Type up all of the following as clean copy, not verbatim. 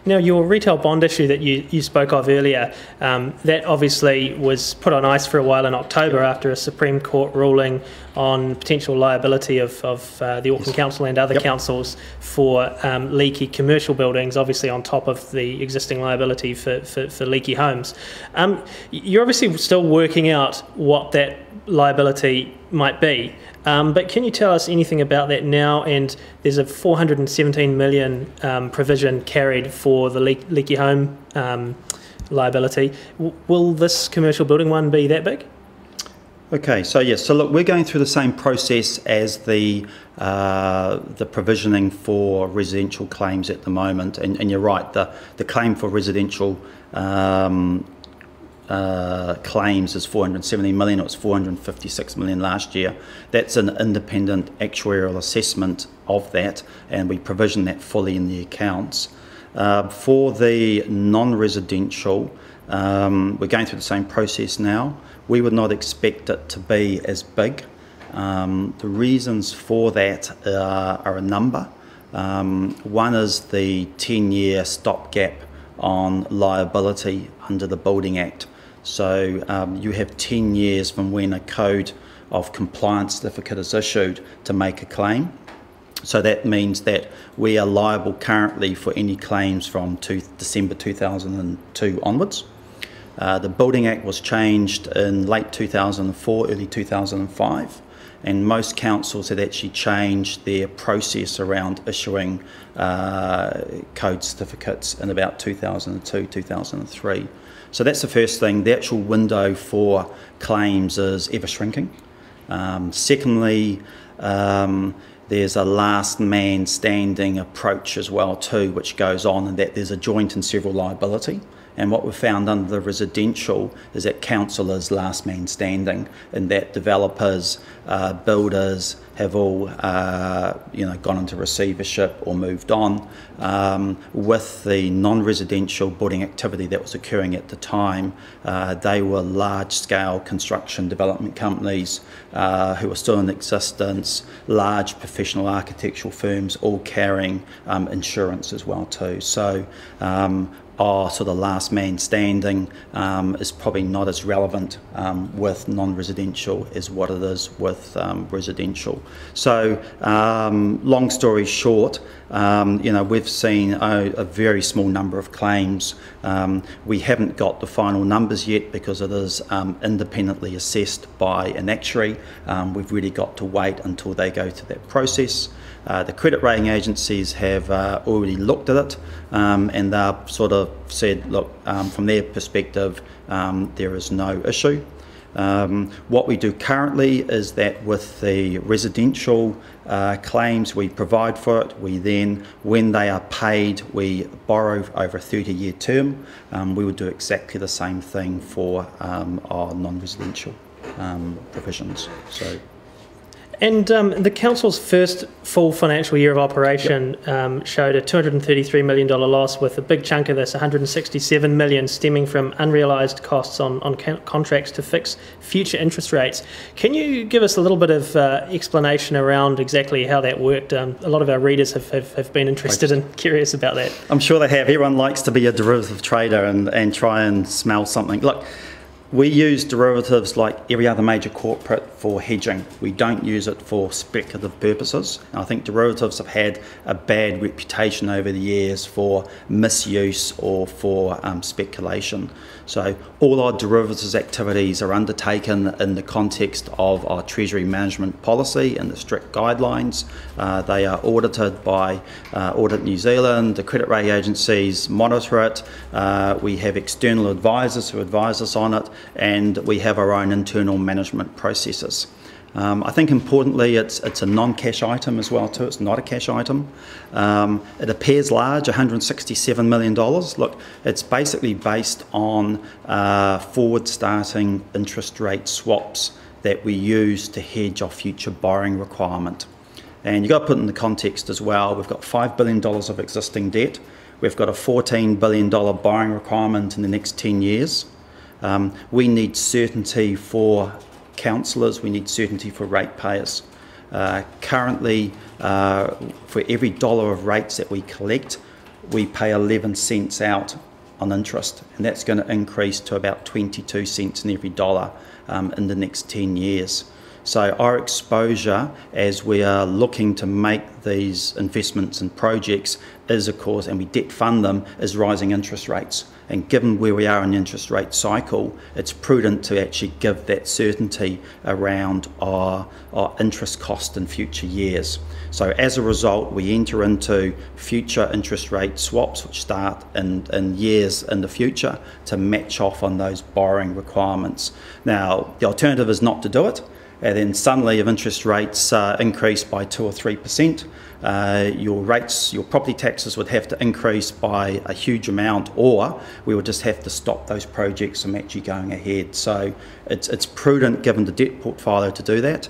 Now, your retail bond issue that you spoke of earlier, that obviously was put on ice for a while in October after a Supreme Court ruling on potential liability of the Auckland Council and other councils for leaky commercial buildings, obviously on top of the existing liability for leaky homes. You're obviously still working out what that liability might be, but can you tell us anything about that now? And there's a 417 million provision carried for the leaky home liability. Will this commercial building one be that big? Okay, so yes, so look, we're going through the same process as the provisioning for residential claims at the moment, and you're right, the claim for residential claims is 470 million. It was 456 million last year. That's an independent actuarial assessment of that, and we provision that fully in the accounts. For the non-residential, we're going through the same process now. We would not expect it to be as big. The reasons for that are a number. One is the 10-year stopgap on liability under the Building Act. So you have 10 years from when a code of compliance certificate is issued to make a claim. So that means that we are liable currently for any claims from December 2002 onwards. The Building Act was changed in late 2004, early 2005, and most councils had actually changed their process around issuing code certificates in about 2002, 2003. So that's the first thing. The actual window for claims is ever shrinking. Secondly, there's a last man standing approach as well too, which goes on, and that there's a joint and several liability. And what we've found under the residential is that council is last man standing, and that developers, builders have all gone into receivership or moved on. With the non-residential building activity that was occurring at the time, they were large-scale construction development companies who were still in existence, large professional architectural firms, all carrying insurance as well too. So our sort of last man standing is probably not as relevant with non-residential as what it is with residential. So long story short, we've seen a very small number of claims. We haven't got the final numbers yet because it is independently assessed by an actuary. We've really got to wait until they go through that process. The credit rating agencies have already looked at it, and they've sort of said, look, from their perspective, there is no issue. What we do currently is that with the residential claims, we provide for it. We then, when they are paid, we borrow over a 30-year term. We would do exactly the same thing for our non-residential provisions. So. And the council's first full financial year of operation showed a $233 million loss, with a big chunk of this, $167 million, stemming from unrealised costs on contracts to fix future interest rates. Can you give us a little bit of explanation around exactly how that worked? A lot of our readers have been interested and curious about that. I'm sure they have. Everyone likes to be a derivative trader and try and smell something. Look, we use derivatives like every other major corporate for hedging. We don't use it for speculative purposes. And I think derivatives have had a bad reputation over the years for misuse or for speculation. So all our derivatives activities are undertaken in the context of our Treasury management policy and the strict guidelines. They are audited by Audit New Zealand. The credit rating agencies monitor it. We have external advisors who advise us on it, and we have our own internal management processes. I think importantly it's a non-cash item as well too. It's not a cash item. It appears large, $167 million. Look, it's basically based on forward starting interest rate swaps that we use to hedge our future borrowing requirement. And you've got to put it in the context as well. We've got $5 billion of existing debt. We've got a $14 billion borrowing requirement in the next 10 years. We need certainty for councillors, we need certainty for ratepayers. Currently, for every dollar of rates that we collect, we pay 11 cents out on interest, and that's going to increase to about 22 cents in every dollar in the next 10 years. So our exposure as we are looking to make these investments and projects is, of course, and we debt fund them, is rising interest rates. And given where we are in the interest rate cycle, it's prudent to actually give that certainty around our interest cost in future years. So as a result, we enter into future interest rate swaps, which start in years in the future, to match off on those borrowing requirements. Now, the alternative is not to do it. And then suddenly, if interest rates increase by 2 or 3%, your property taxes would have to increase by a huge amount, or we would just have to stop those projects from actually going ahead. So it's prudent, given the debt portfolio, to do that.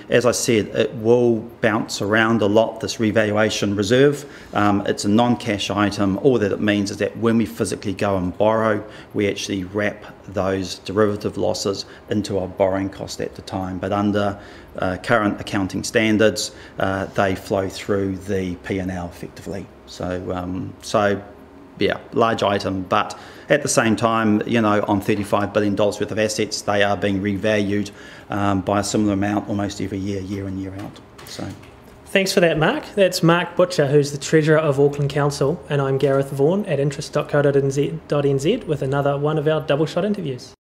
As I said, it will bounce around a lot, this revaluation reserve. It's a non-cash item. All that it means is that when we physically go and borrow, we actually wrap those derivative losses into our borrowing cost at the time. But under current accounting standards, they flow through the P&L effectively. So yeah, large item, but at the same time, you know, on $35 billion worth of assets, they are being revalued by a similar amount almost every year, year in, year out. So. Thanks for that, Mark. That's Mark Butcher, who's the Treasurer of Auckland Council, and I'm Gareth Vaughan at interest.co.nz with another one of our double shot interviews.